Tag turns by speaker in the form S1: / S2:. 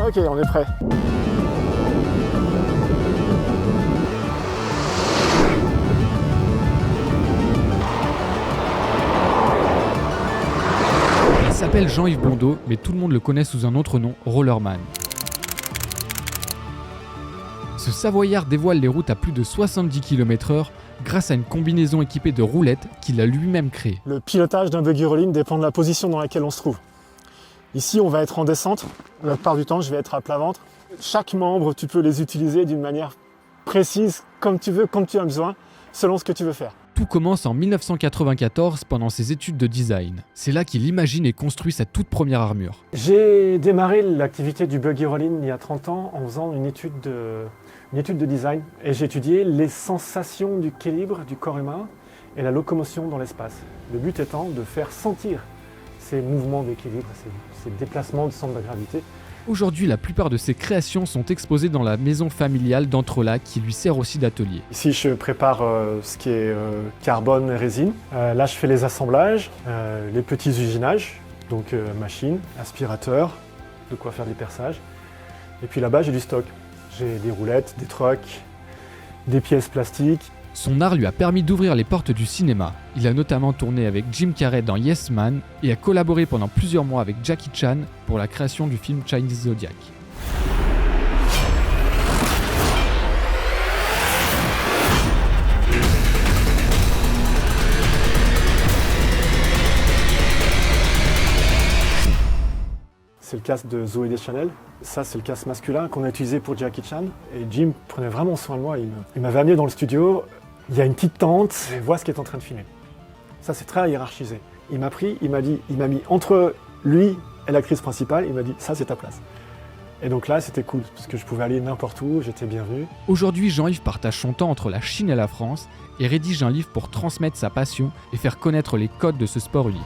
S1: Ok, on est prêt.
S2: Il s'appelle Jean-Yves Blondeau, mais tout le monde le connaît sous un autre nom, Rollerman. Ce Savoyard dévoile les routes à plus de 70 km/h grâce à une combinaison équipée de roulettes qu'il a lui-même créée.
S1: Le pilotage d'un buggy rolling dépend de la position dans laquelle on se trouve. Ici, on va être en descente. La plupart du temps, je vais être à plat ventre. Chaque membre, tu peux les utiliser d'une manière précise, comme tu veux, comme tu as besoin, selon ce que tu veux faire.
S2: Tout commence en 1994 pendant ses études de design. C'est là qu'il imagine et construit sa toute première armure.
S1: J'ai démarré l'activité du buggy rolling il y a 30 ans en faisant une étude de design. Et j'ai étudié les sensations du calibre du corps humain et la locomotion dans l'espace. Le but étant de faire sentir ces mouvements d'équilibre, ces déplacements de centre de gravité.
S2: Aujourd'hui, la plupart de ses créations sont exposées dans la maison familiale d'Entrelacs qui lui sert aussi d'atelier.
S1: Ici, je prépare ce qui est carbone et résine. Là, je fais les assemblages, les petits usinages, donc machines, aspirateurs, de quoi faire des perçages. Et puis là-bas, j'ai du stock. J'ai des roulettes, des trucks, des pièces plastiques.
S2: Son art lui a permis d'ouvrir les portes du cinéma. Il a notamment tourné avec Jim Carrey dans Yes Man et a collaboré pendant plusieurs mois avec Jackie Chan pour la création du film Chinese Zodiac.
S1: C'est le casque de Zoé Deschanel. Ça, c'est le casque masculin qu'on a utilisé pour Jackie Chan. Et Jim prenait vraiment soin de moi. Il m'avait amené dans le studio. Il y a une petite tente. Et vois ce qu'il est en train de filmer. Ça, c'est très hiérarchisé. Il m'a pris, il m'a mis entre lui et l'actrice principale. Il m'a dit, ça, c'est ta place. Et donc là, c'était cool, parce que je pouvais aller n'importe où, j'étais bienvenu.
S2: Aujourd'hui, Jean-Yves partage son temps entre la Chine et la France et rédige un livre pour transmettre sa passion et faire connaître les codes de ce sport unique.